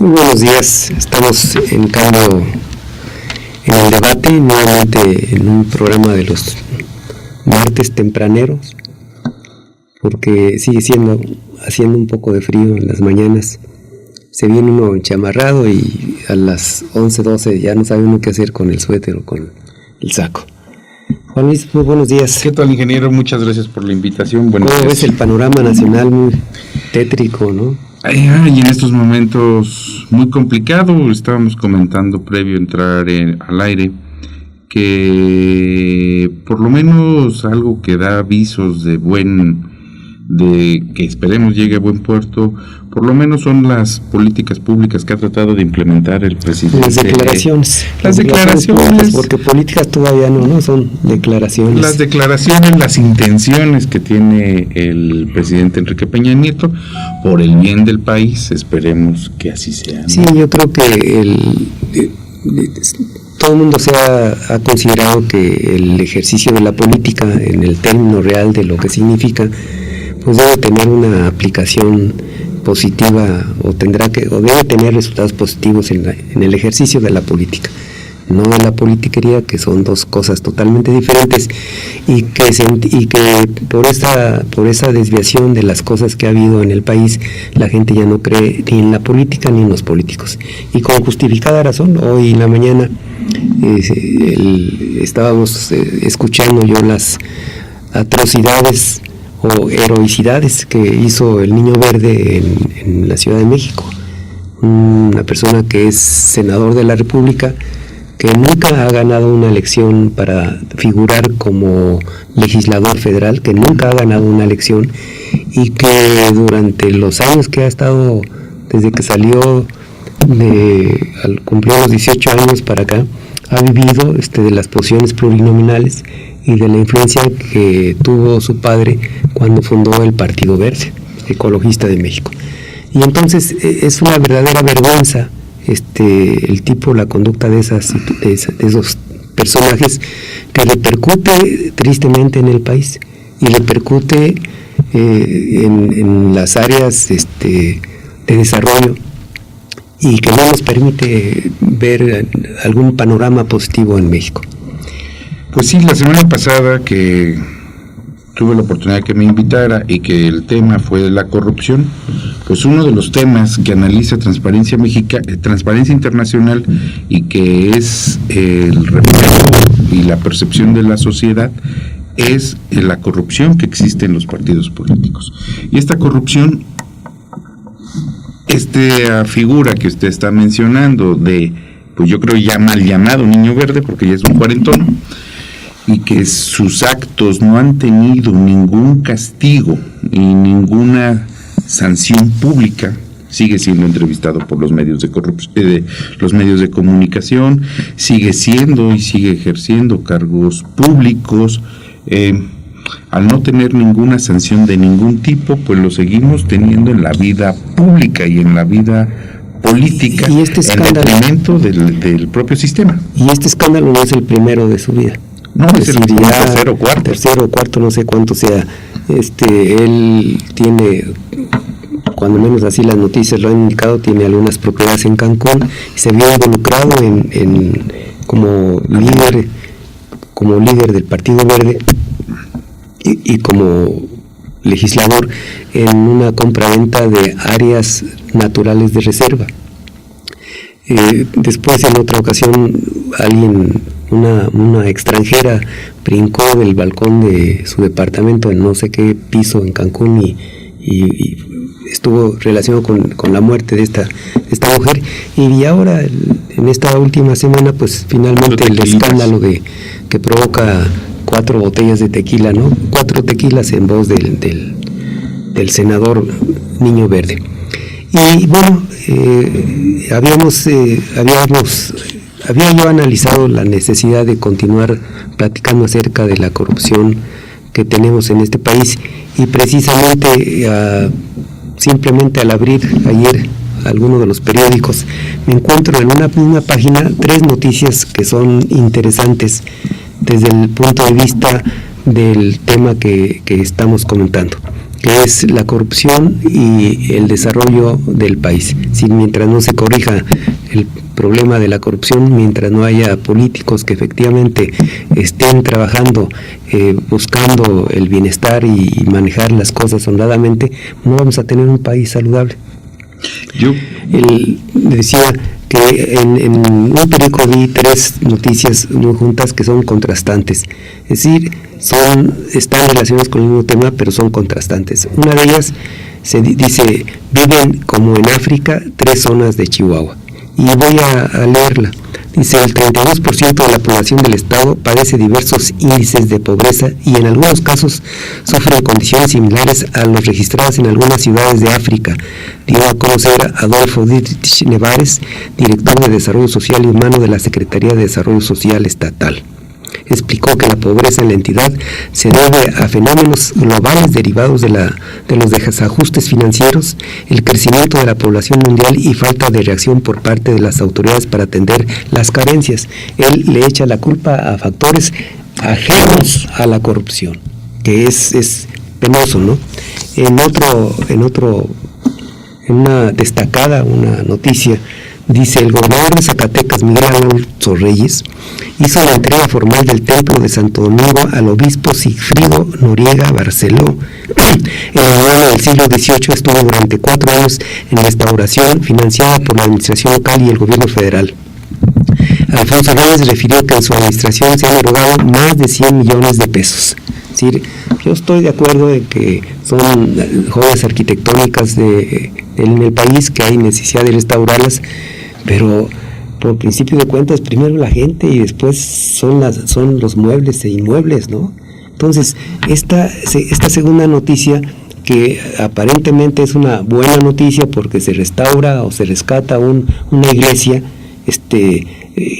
Muy buenos días, estamos en cambio en el debate, nuevamente en un programa de los martes tempraneros, porque sigue haciendo un poco de frío en las mañanas. Se viene uno enchamarrado y a las 11, 12 ya no sabe uno qué hacer con el suéter o con el saco. Juan Luis, muy buenos días. ¿Qué tal, ingeniero? Muchas gracias por la invitación. ¿Cómo ves el panorama nacional? Muy tétrico, ¿no? Y en estos momentos muy complicado. Estábamos comentando previo a entrar al aire que por lo menos algo que da avisos de que esperemos llegue a buen puerto, por lo menos son las políticas públicas que ha tratado de implementar el presidente. Las declaraciones, porque políticas todavía no son declaraciones. Las declaraciones, las intenciones que tiene el presidente Enrique Peña Nieto por el bien del país, esperemos que así sea, ¿no? Sí, yo creo que todo el mundo ha considerado que el ejercicio de la política, en el término real de lo que significa, pues debe tener una aplicación positiva o debe tener resultados positivos en el ejercicio de la política, no de la politiquería, que son dos cosas totalmente diferentes, y que por esa desviación de las cosas que ha habido en el país, la gente ya no cree ni en la política ni en los políticos, y con justificada razón. Hoy en la mañana estábamos escuchando yo las atrocidades o heroicidades que hizo el Niño Verde en la Ciudad de México, una persona que es senador de la República, que nunca ha ganado una elección para figurar como legislador federal, que nunca ha ganado una elección, y que durante los años que ha estado, desde que salió al cumplir los 18 años para acá, ha vivido de las posiciones plurinominales y de la influencia que tuvo su padre cuando fundó el Partido Verde Ecologista de México. Y entonces es una verdadera vergüenza la conducta de esos personajes, que repercute tristemente en el país y repercute en las áreas de desarrollo, y que no nos permite ver algún panorama positivo en México. Pues sí, la semana pasada que tuve la oportunidad de que me invitara y que el tema fue la corrupción, pues uno de los temas que analiza Transparencia Internacional y que es el reflejo y la percepción de la sociedad es la corrupción que existe en los partidos políticos. Y esta corrupción, esta figura que usted está mencionando pues yo creo ya mal llamado Niño Verde, porque ya es un cuarentón, y que sus actos no han tenido ningún castigo y ninguna sanción pública, sigue siendo entrevistado por los medios de comunicación, sigue siendo y sigue ejerciendo cargos públicos. Al no tener ninguna sanción de ningún tipo, pues lo seguimos teniendo en la vida pública y en la vida política, en detrimento del propio sistema. Y este escándalo no es el primero de su vida. No, es el tercero o cuarto, no sé cuánto sea. Él tiene, cuando menos así las noticias lo han indicado, tiene algunas propiedades en Cancún, y se vio involucrado como líder del Partido Verde y como legislador en una compraventa de áreas naturales de reserva. Después, en otra ocasión, una extranjera brincó del balcón de su departamento en no sé qué piso en Cancún y estuvo relacionado con la muerte de esta mujer. Y ahora, en esta última semana, pues finalmente el escándalo que provoca 4 botellas de tequila, ¿no? 4 tequilas en voz del senador Niño Verde. Y bueno, había yo analizado la necesidad de continuar platicando acerca de la corrupción que tenemos en este país, y precisamente simplemente al abrir ayer alguno de los periódicos, me encuentro en una página 3 noticias que son interesantes desde el punto de vista del tema que estamos comentando. que es la corrupción y el desarrollo del país. Si mientras no se corrija el problema de la corrupción, mientras no haya políticos que efectivamente estén trabajando, buscando el bienestar y manejar las cosas honradamente, no vamos a tener un país saludable. Yo decía que en un periódico vi 3 noticias muy juntas que son contrastantes, es decir, están relacionadas con el mismo tema, pero son contrastantes. Una de ellas se dice: viven como en África 3 zonas de Chihuahua, y voy a leerla. Dice: el 32% de la población del estado padece diversos índices de pobreza y en algunos casos sufren condiciones similares a los registradas en algunas ciudades de África, dio a conocer Adolfo Dietrich Nevares, director de Desarrollo Social y Humano de la Secretaría de Desarrollo Social Estatal. Explicó que la pobreza en la entidad se debe a fenómenos globales derivados de los desajustes financieros, el crecimiento de la población mundial y falta de reacción por parte de las autoridades para atender las carencias. Él le echa la culpa a factores ajenos a la corrupción, que es penoso, ¿no? En una noticia, dice: el gobernador de Zacatecas, Miguel Alonso Reyes, hizo la entrega formal del templo de Santo Domingo al obispo Sigfrido Noriega Barceló. El gobierno del siglo XVIII estuvo durante 4 años en restauración financiada por la administración local y el gobierno federal. Alfonso Reyes refirió que en su administración se han erogado más de 100 millones de pesos. Es decir, yo estoy de acuerdo en que son joyas arquitectónicas en el país, que hay necesidad de restaurarlas, pero por principio de cuentas primero la gente y después son los muebles e inmuebles, ¿no? Entonces, esta segunda noticia, que aparentemente es una buena noticia porque se restaura o se rescata una iglesia,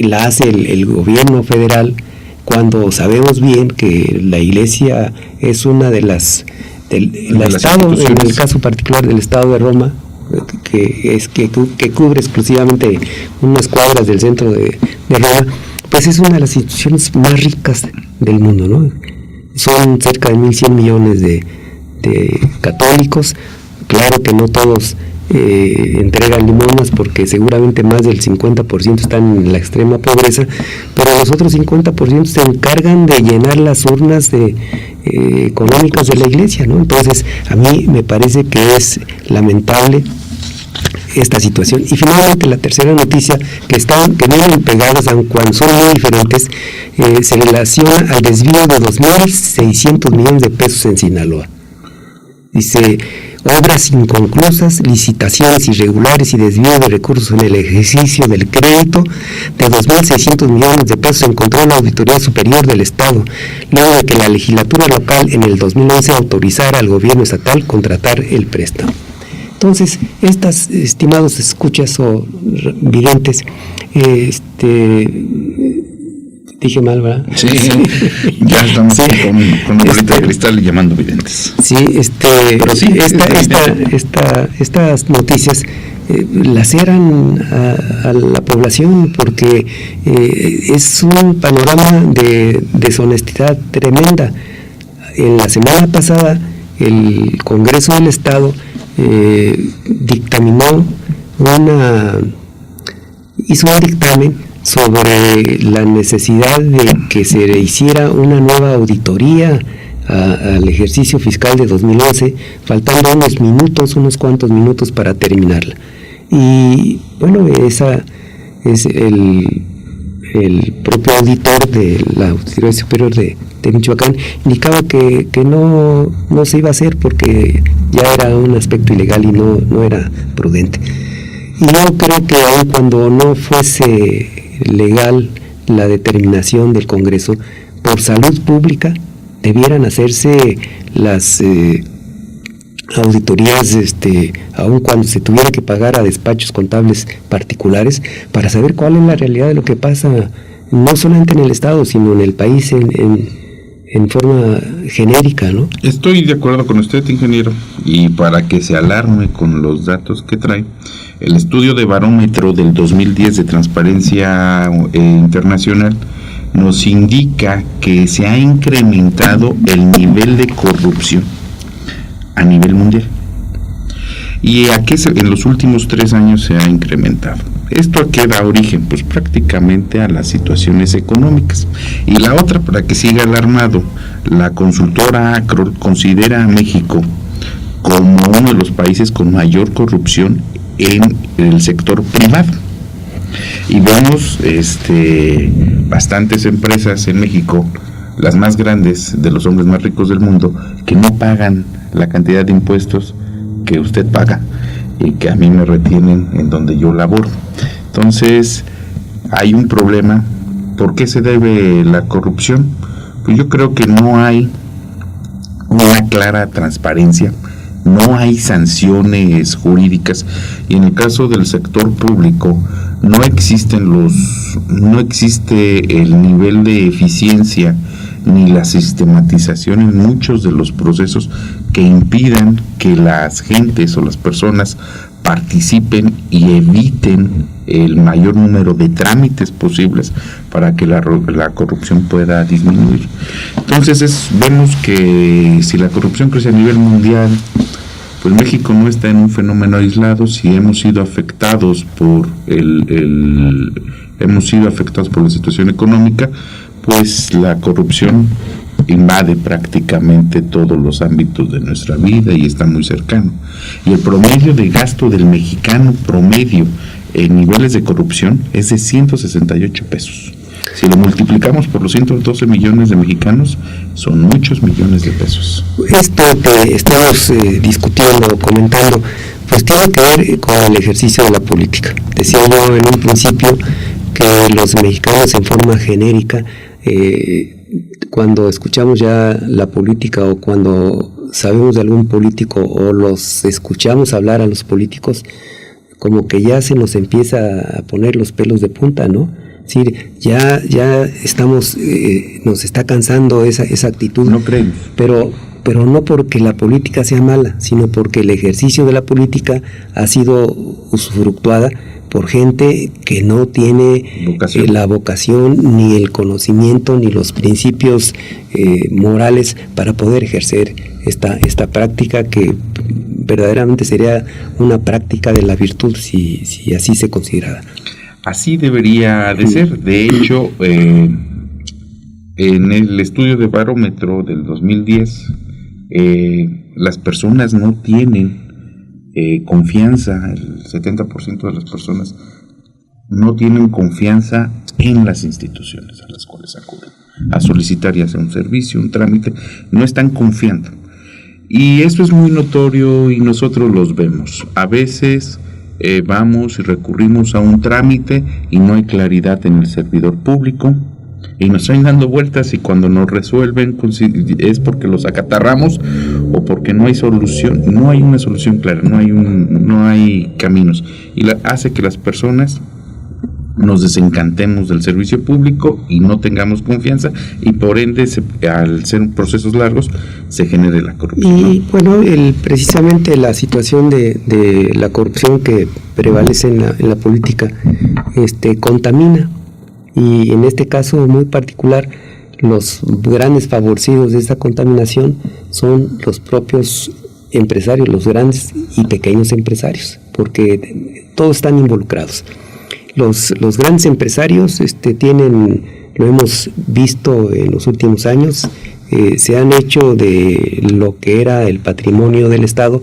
la hace el gobierno federal, cuando sabemos bien que la iglesia es una de las del Estado, en el caso particular del Estado de Roma, que cubre exclusivamente unas cuadras del centro de Roma, pues es una de las instituciones más ricas del mundo, ¿no? Son cerca de 1.100 millones de católicos. Claro que no todos entregan limonas, porque seguramente más del 50% están en la extrema pobreza, pero los otros 50% se encargan de llenar las urnas económicas de la iglesia, ¿no? Entonces, a mí me parece que es lamentable esta situación. Y finalmente, la tercera noticia, que vienen pegadas, aun cuando son muy diferentes, se relaciona al desvío de 2.600 millones de pesos en Sinaloa. Dice: obras inconclusas, licitaciones irregulares y desvío de recursos en el ejercicio del crédito de 2.600 millones de pesos encontró la Auditoría Superior del Estado, luego de que la legislatura local en el 2011 autorizara al gobierno estatal contratar el préstamo. Entonces, estas, estimados escuchas o videntes, dije mal, ¿verdad? Sí, ya estamos con una bolita de cristal y llamando videntes. Sí, pero sí, estas noticias laceran a la población, porque es un panorama de deshonestidad tremenda. En la semana pasada, el Congreso del Estado hizo un dictamen sobre la necesidad de que se hiciera una nueva auditoría al ejercicio fiscal de 2011, faltando unos cuantos minutos para terminarla. Y bueno, esa es el propio auditor de la Auditoría Superior de Michoacán indicaba que no se iba a hacer porque ya era un aspecto ilegal y no era prudente. Y yo creo que aun cuando no fuese legal la determinación del Congreso, por salud pública debieran hacerse las auditorías, aun cuando se tuviera que pagar a despachos contables particulares, para saber cuál es la realidad de lo que pasa, no solamente en el Estado, sino en el país en forma genérica, ¿no? Estoy de acuerdo con usted, ingeniero, y para que se alarme con los datos que trae, el estudio de barómetro del 2010 de Transparencia Internacional nos indica que se ha incrementado el nivel de corrupción a nivel mundial. ¿Y a qué en los últimos 3 años se ha incrementado? ¿Esto a qué da origen? Pues prácticamente a las situaciones económicas. Y la otra, para que siga alarmado, la consultora ACRO considera a México como uno de los países con mayor corrupción en el sector privado. Y vemos bastantes empresas en México, las más grandes, de los hombres más ricos del mundo, que no pagan la cantidad de impuestos que usted paga y que a mí me retienen en donde yo laboro. Entonces hay un problema. ¿Por qué se debe la corrupción? Pues yo creo que no hay una clara transparencia, no hay sanciones jurídicas, y en el caso del sector público no existe el nivel de eficiencia ni la sistematización en muchos de los procesos que impidan que las gentes o las personas participen y eviten el mayor número de trámites posibles para que la corrupción pueda disminuir. Entonces vemos que si la corrupción crece a nivel mundial, pues México no está en un fenómeno aislado. Si hemos sido afectados por la situación económica, pues la corrupción invade prácticamente todos los ámbitos de nuestra vida y está muy cercano. Y el promedio de gasto del mexicano promedio en niveles de corrupción es de 168 pesos. Si lo multiplicamos por los 112 millones de mexicanos, son muchos millones de pesos. Esto que estamos discutiendo, comentando, pues tiene que ver con el ejercicio de la política. Decía yo en un principio que los mexicanos en forma genérica, cuando escuchamos ya la política o cuando sabemos de algún político o los escuchamos hablar a los políticos, como que ya se nos empieza a poner los pelos de punta, ¿no? Es decir, ya estamos, nos está cansando esa actitud. No creemos. Pero no porque la política sea mala, sino porque el ejercicio de la política ha sido usufructuada por gente que no tiene la vocación, ni el conocimiento, ni los principios morales para poder ejercer esta práctica que verdaderamente sería una práctica de la virtud si así se considerara. Así debería de ser. De hecho, en el estudio de barómetro del 2010, las personas no tienen confianza, el 70% de las personas no tienen confianza en las instituciones a las cuales acuden a solicitar ya sea un servicio, un trámite, no están confiando. Y esto es muy notorio y nosotros los vemos. A veces vamos y recurrimos a un trámite y no hay claridad en el servidor público y nos están dando vueltas, y cuando nos resuelven es porque los acatarramos o porque no hay solución, no hay una solución clara, no hay caminos, y hace que las personas nos desencantemos del servicio público y no tengamos confianza, y por ende al ser procesos largos se genere la corrupción. Y bueno, precisamente la situación de la corrupción que prevalece en la política contamina, y en este caso muy particular los grandes favorecidos de esta contaminación son los propios empresarios, los grandes y pequeños empresarios, porque todos están involucrados. Los grandes empresarios tienen, lo hemos visto en los últimos años, se han hecho de lo que era el patrimonio del Estado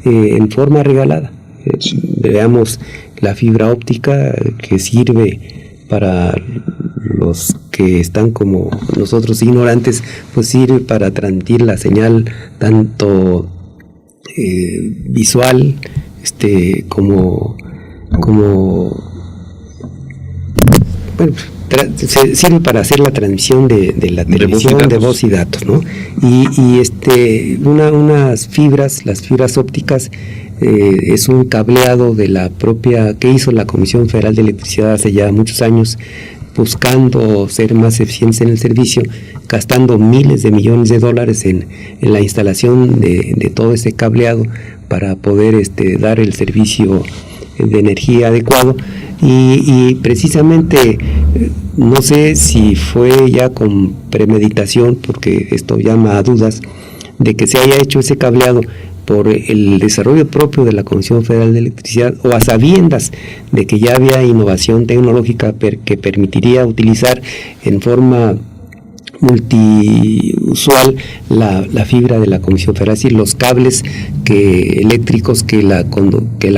en forma regalada. Veamos la fibra óptica que sirve para los que están como nosotros ignorantes, pues sirve para transmitir la señal tanto visual como bueno, sirve para hacer la transmisión de la televisión de voz y datos, ¿no? Y unas fibras, las fibras ópticas, es un cableado de la propia que hizo la Comisión Federal de Electricidad hace ya muchos años, buscando ser más eficientes en el servicio, gastando miles de millones de dólares en la instalación de todo ese cableado para poder dar el servicio de energía adecuado. Y precisamente no sé si fue ya con premeditación, porque esto llama a dudas de que se haya hecho ese cableado por el desarrollo propio de la Comisión Federal de Electricidad, o a sabiendas de que ya había innovación tecnológica que permitiría utilizar en forma multiusual la fibra de la Comisión Federal, es decir, los cables eléctricos que la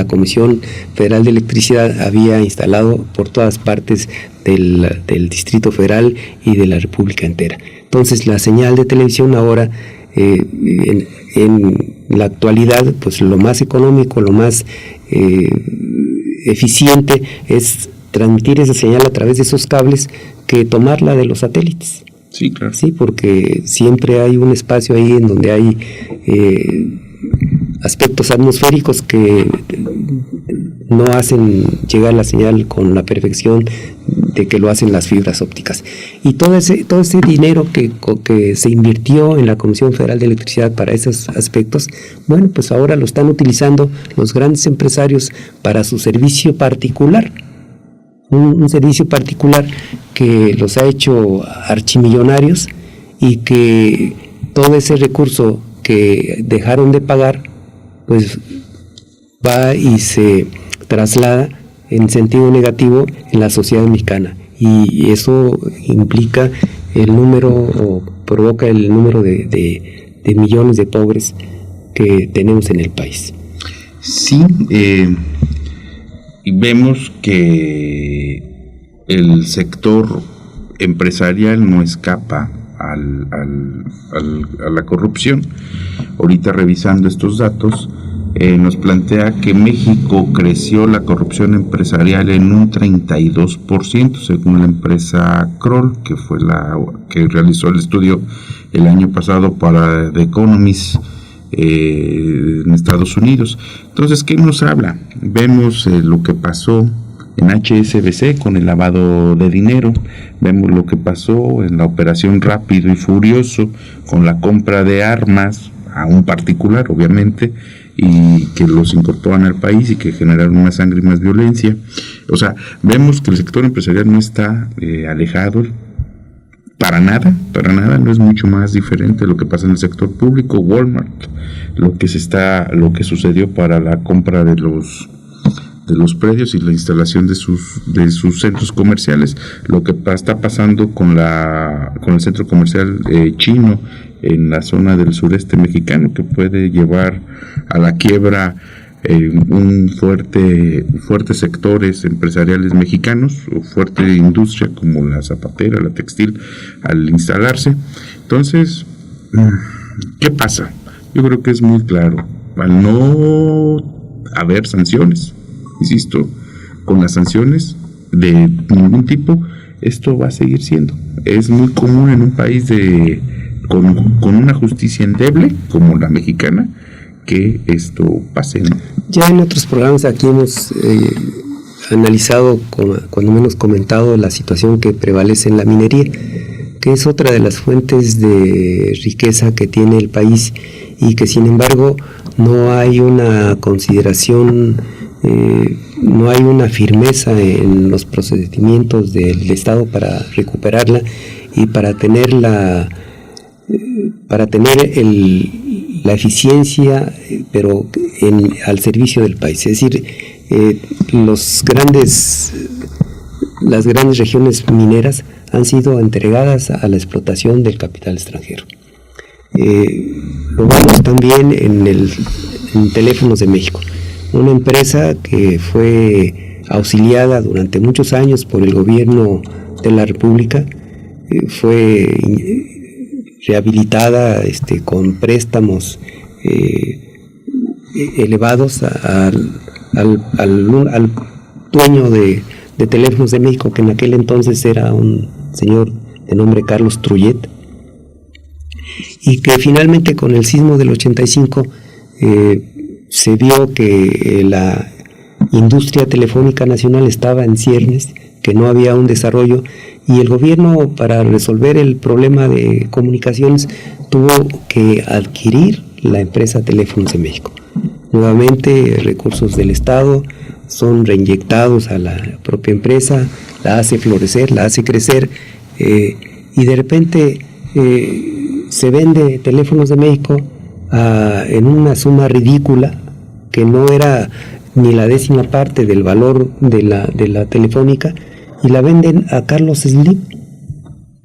Comisión Federal de Electricidad había instalado por todas partes del Distrito Federal y de la República entera. Entonces, la señal de televisión ahora, en la actualidad, pues lo más económico, lo más eficiente es transmitir esa señal a través de esos cables que tomarla de los satélites. Sí, claro. Sí, porque siempre hay un espacio ahí en donde hay aspectos atmosféricos que no hacen llegar la señal con la perfección de que lo hacen las fibras ópticas. Y todo ese dinero que se invirtió en la Comisión Federal de Electricidad para esos aspectos, bueno, pues ahora lo están utilizando los grandes empresarios para su servicio particular. Un servicio particular que los ha hecho archimillonarios, y que todo ese recurso que dejaron de pagar, pues va y se traslada en sentido negativo en la sociedad mexicana, y eso implica o provoca el número de millones de pobres que tenemos en el país. Sí, y vemos que el sector empresarial no escapa a la corrupción. Ahorita, revisando estos datos, nos plantea que México creció la corrupción empresarial en un 32%, según la empresa Kroll, que fue la que realizó el estudio el año pasado para The Economist en Estados Unidos. Entonces, ¿qué nos habla? Vemos lo que pasó en HSBC con el lavado de dinero, vemos lo que pasó en la operación Rápido y Furioso con la compra de armas a un particular, obviamente, y que los incorporan al país y que generaron más sangre y más violencia. O sea, vemos que el sector empresarial no está alejado para nada, no es mucho más diferente de lo que pasa en el sector público. Walmart, lo que sucedió para la compra de los predios y la instalación de sus centros comerciales, lo que está pasando con el centro comercial chino en la zona del sureste mexicano, que puede llevar a la quiebra fuertes sectores empresariales mexicanos, o fuerte industria como la zapatera, la textil, al instalarse. Entonces, ¿qué pasa? Yo creo que es muy claro. Al no haber sanciones, insisto, con las sanciones de ningún tipo, esto va a seguir siendo. Es muy común en un país con una justicia endeble como la mexicana que esto pase, ¿no? Ya en otros programas aquí hemos analizado, cuando menos comentado, la situación que prevalece en la minería, que es otra de las fuentes de riqueza que tiene el país, y que sin embargo no hay una consideración, no hay una firmeza en los procedimientos del Estado para recuperarla y para tener la la eficiencia, pero al servicio del país. Es decir, las grandes regiones mineras han sido entregadas a la explotación del capital extranjero. Lo vemos también en Teléfonos de México, una empresa que fue auxiliada durante muchos años por el gobierno de la República, fue rehabilitada con préstamos elevados al dueño de Teléfonos de México, que en aquel entonces era un señor de nombre Carlos Trullet, y que finalmente con el sismo del 85 se vio que la industria telefónica nacional estaba en ciernes, que no había un desarrollo, y el gobierno, para resolver el problema de comunicaciones, tuvo que adquirir la empresa Teléfonos de México. Nuevamente, recursos del Estado son reinyectados a la propia empresa, la hace florecer, la hace crecer, y de repente se vende Teléfonos de México en una suma ridícula que no era ni la 10ª parte del valor de la Telefónica, y la venden a Carlos Slim,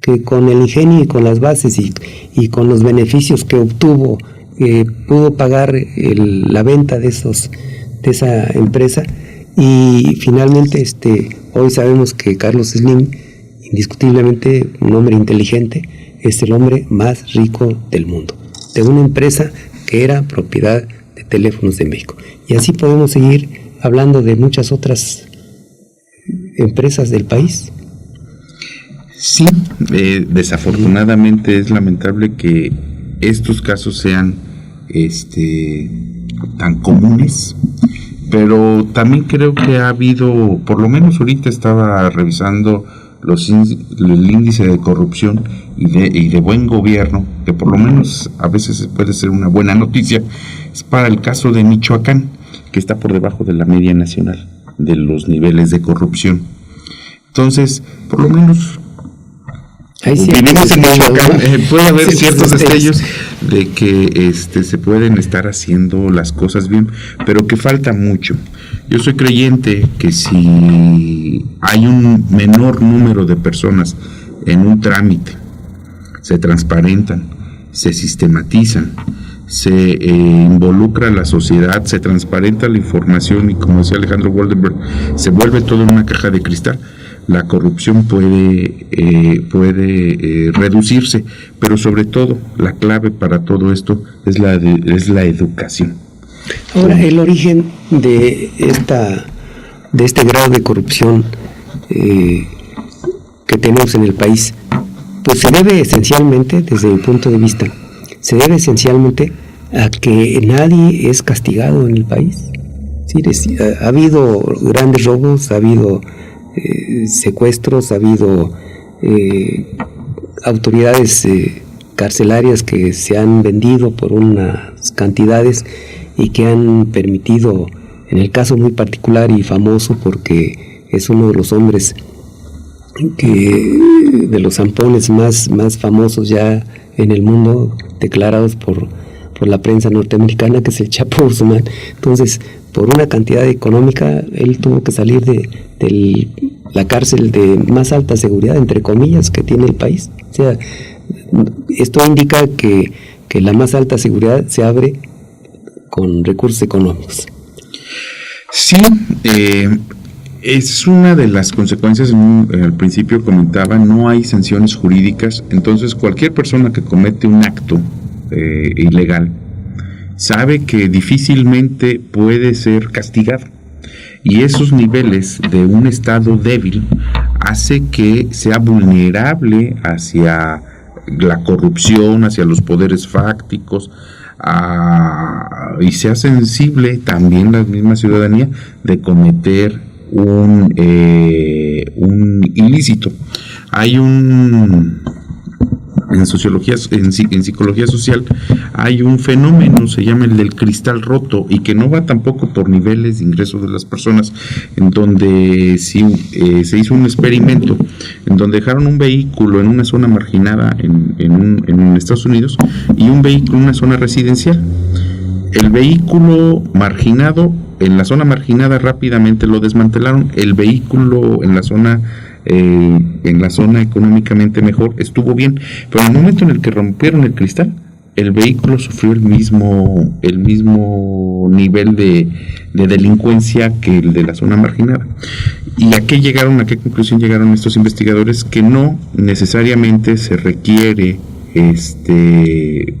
que con el ingenio y con las bases y con los beneficios que obtuvo, pudo pagar la venta de esa empresa, y finalmente hoy sabemos que Carlos Slim, indiscutiblemente un hombre inteligente, es el hombre más rico del mundo, de una empresa que era propiedad de Teléfonos de México. Y así podemos seguir hablando de muchas otras empresas del país. Sí, desafortunadamente es lamentable que estos casos sean tan comunes, pero también creo que ha habido, por lo menos ahorita estaba revisando el índice de corrupción y de buen gobierno, que por lo menos a veces puede ser una buena noticia, es para el caso de Michoacán, que está por debajo de la media nacional de los niveles de corrupción. Entonces, por lo menos vivimos en Michoacán, puede haber ciertos destellos de que se pueden estar haciendo las cosas bien, pero que falta mucho. Yo soy creyente que si hay un menor número de personas en un trámite, se transparentan, se sistematizan, se involucra a la sociedad, se transparenta la información y, como decía Alejandro Goldenberg, se vuelve todo en una caja de cristal, la corrupción puede reducirse, pero sobre todo la clave para todo esto es la educación. Ahora, el origen de este grado de corrupción que tenemos en el país, pues se debe esencialmente, desde mi punto de vista, a que nadie es castigado en el país. Sí, ha habido grandes robos, ha habido secuestros, ha habido autoridades carcelarias que se han vendido por unas cantidades y que han permitido, en el caso muy particular y famoso porque es uno de los hombres de los zampones más famosos ya en el mundo, declarados por la prensa norteamericana, que es el Chapo Guzmán. Entonces, por una cantidad económica, él tuvo que salir de la cárcel de más alta seguridad, entre comillas, que tiene el país. O sea, esto indica que la más alta seguridad se abre con recursos económicos. Sí, es una de las consecuencias. Al principio comentaba, no hay sanciones jurídicas, entonces cualquier persona que comete un acto ilegal sabe que difícilmente puede ser castigado, y esos niveles de un estado débil hace que sea vulnerable hacia la corrupción, hacia los poderes fácticos, y sea sensible también la misma ciudadanía de cometer un ilícito. Hay en psicología social hay un fenómeno, se llama el del cristal roto, y que no va tampoco por niveles de ingreso de las personas, en donde se hizo un experimento en donde dejaron un vehículo en una zona marginada en Estados Unidos y un vehículo en una zona residencial. El vehículo marginado, en la zona marginada, rápidamente lo desmantelaron. El vehículo en la zona económicamente mejor estuvo bien, pero en el momento en el que rompieron el cristal, el vehículo sufrió el mismo nivel de delincuencia que el de la zona marginada. ¿Y a qué conclusión llegaron estos investigadores? Que no necesariamente se requiere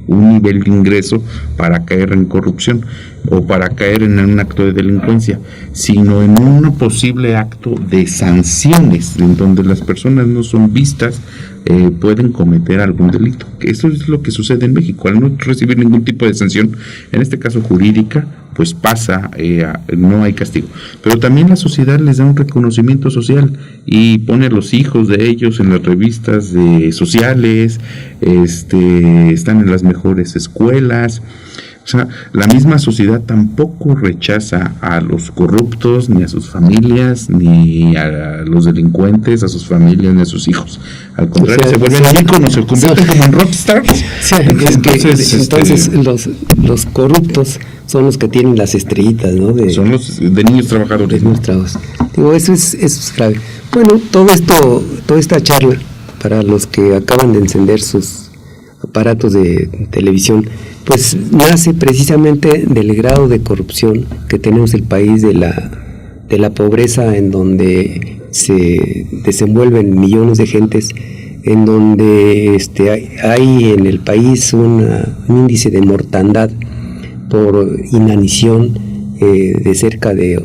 un nivel de ingreso para caer en corrupción o para caer en un acto de delincuencia, sino en un posible acto de sanciones, en donde las personas no son vistas, pueden cometer algún delito. Eso es lo que sucede en México. Al no recibir ningún tipo de sanción, en este caso jurídica, pues pasa, no hay castigo. Pero también la sociedad les da un reconocimiento social y pone a los hijos de ellos en las revistas sociales, están en las mejores escuelas. O sea, la misma sociedad tampoco rechaza a los corruptos, ni a sus familias, ni a los delincuentes, a sus familias, ni a sus hijos. Al contrario, se vuelven íconos, se convierten como en rockstars. Sí, entonces los corruptos son los que tienen las estrellitas, ¿no? Son los de niños trabajadores. Digo, eso es grave. Bueno, toda esta charla, para los que acaban de encender sus aparatos de televisión, pues nace precisamente del grado de corrupción que tenemos el país, de la pobreza en donde se desenvuelven millones de gentes, en donde hay en el país un índice de mortandad por inanición de cerca de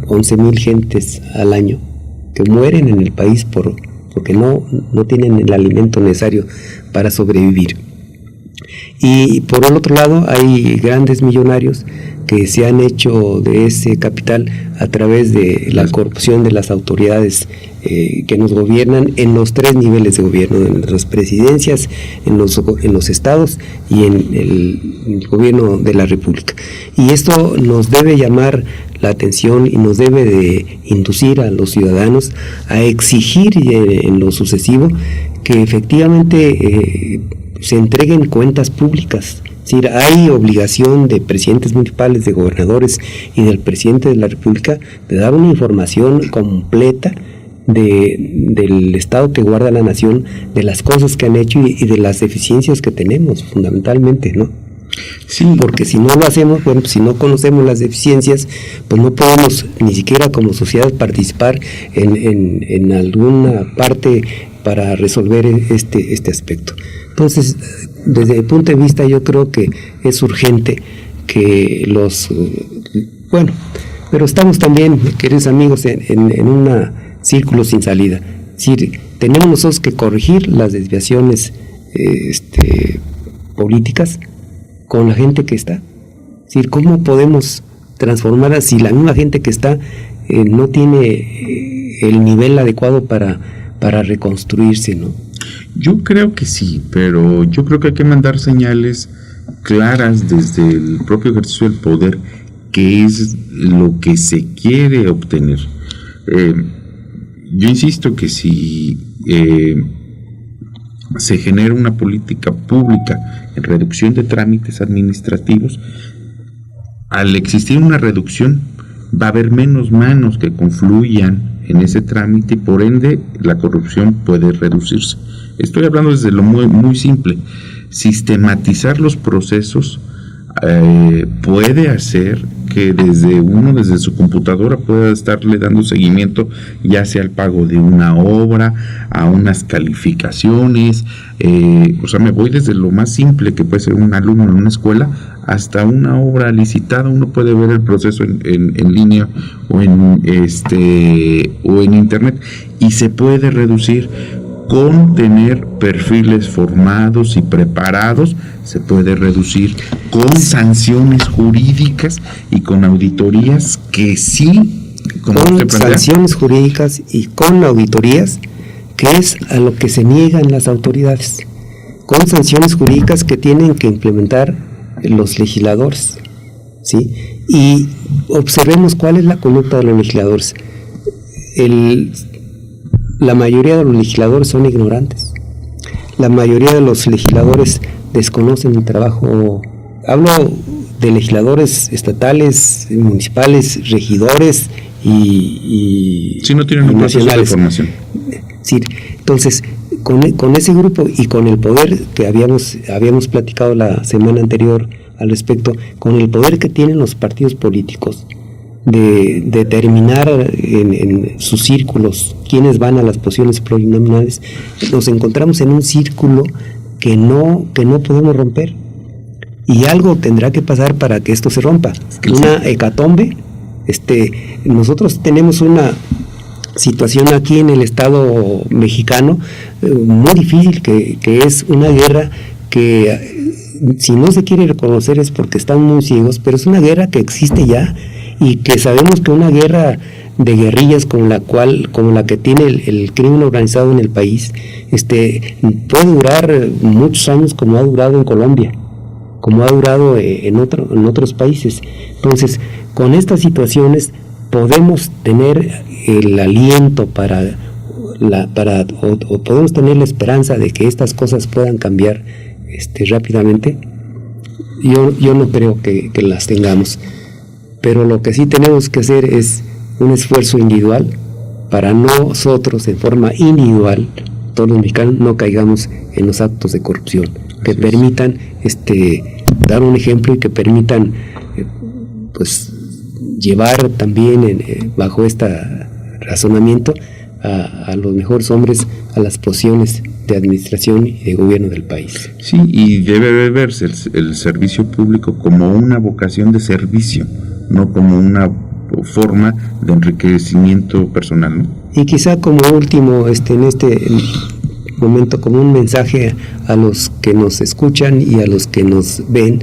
11,000 gentes al año que mueren en el país porque no tienen el alimento necesario para sobrevivir. Y por el otro lado hay grandes millonarios que se han hecho de ese capital a través de la corrupción de las autoridades que nos gobiernan en los 3 niveles de gobierno, en las presidencias, en los estados y en el gobierno de la República. Y esto nos debe llamar la atención y nos debe de inducir a los ciudadanos a exigir en lo sucesivo que efectivamente se entreguen cuentas públicas. Es decir, hay obligación de presidentes municipales, de gobernadores y del presidente de la República de dar una información completa del estado que guarda la nación, de las cosas que han hecho y de las deficiencias que tenemos, fundamentalmente, ¿no? Sí, porque si no lo hacemos, bueno, pues si no conocemos las deficiencias, pues no podemos ni siquiera como sociedad participar en alguna parte para resolver este aspecto. Entonces, desde el punto de vista, yo creo que es urgente que pero estamos también, queridos amigos, en un círculo sin salida. Es decir, tenemos nosotros que corregir las desviaciones políticas con la gente que está. Es decir, ¿cómo podemos transformarla si la misma gente que está no tiene el nivel adecuado para reconstruirse, ¿no? Yo creo que sí, pero yo creo que hay que mandar señales claras desde el propio ejercicio del poder, que es lo que se quiere obtener. Yo insisto que si se genera una política pública en reducción de trámites administrativos, al existir una reducción va a haber menos manos que confluyan en ese trámite y por ende la corrupción puede reducirse. Estoy hablando desde lo muy, muy simple. Sistematizar los procesos puede hacer que desde su computadora pueda estarle dando seguimiento, ya sea al pago de una obra, a unas calificaciones, o sea, me voy desde lo más simple que puede ser un alumno en una escuela hasta una obra licitada. Uno puede ver el proceso en línea o en internet, y se puede reducir. Con tener perfiles formados y preparados, se puede reducir con sanciones jurídicas y con auditorías que sí, como con sanciones jurídicas y con auditorías, que es a lo que se niegan las autoridades, con sanciones jurídicas que tienen que implementar los legisladores, ¿sí? Y observemos cuál es la conducta de los legisladores. La mayoría de los legisladores son ignorantes. La mayoría de los legisladores desconocen el trabajo. Hablo de legisladores estatales, municipales, regidores y si no tienen un proceso de formación. Sí, entonces, con ese grupo y con el poder que habíamos platicado la semana anterior al respecto, con el poder que tienen los partidos políticos de determinar en sus círculos quiénes van a las posiciones plurinominales, nos encontramos en un círculo que no podemos romper, y algo tendrá que pasar para que esto se rompa. Una hecatombe. Nosotros tenemos una situación aquí en el Estado mexicano muy difícil, que es una guerra que, si no se quiere reconocer, es porque están muy ciegos, pero es una guerra que existe ya, y que sabemos que una guerra de guerrillas como la que tiene el crimen organizado en el país, puede durar muchos años, como ha durado en Colombia, como ha durado en otros países. Entonces, con estas situaciones podemos tener el aliento o podemos tener la esperanza de que estas cosas puedan cambiar rápidamente. Yo no creo que las tengamos, pero lo que sí tenemos que hacer es un esfuerzo individual para nosotros, en forma individual, todos los mexicanos, no caigamos en los actos de corrupción, que permitan dar un ejemplo y que permitan pues llevar también bajo este razonamiento a los mejores hombres a las posiciones de administración y de gobierno del país. Sí, y debe verse el servicio público como una vocación de servicio, no como una forma de enriquecimiento personal, ¿no? Y quizá como último, en este momento, como un mensaje a los que nos escuchan y a los que nos ven,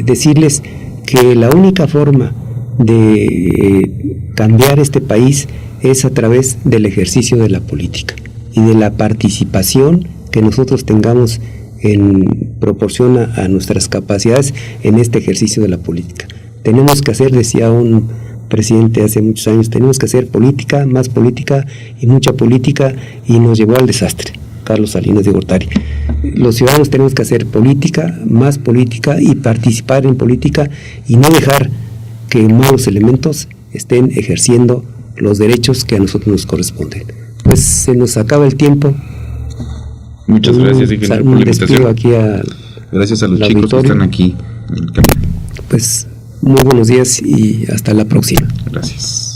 decirles que la única forma de cambiar este país es a través del ejercicio de la política y de la participación que nosotros tengamos en proporción a nuestras capacidades en este ejercicio de la política. Tenemos que hacer, decía un presidente hace muchos años, tenemos que hacer política, más política y mucha política, y nos llevó al desastre, Carlos Salinas de Gortari. Los ciudadanos tenemos que hacer política, más política y participar en política y no dejar que malos elementos estén ejerciendo los derechos que a nosotros nos corresponden. Pues se nos acaba el tiempo. Muchas gracias, ingeniero, por la invitación. Aquí gracias a los chicos auditorio. Que están aquí. Pues muy buenos días y hasta la próxima. Gracias.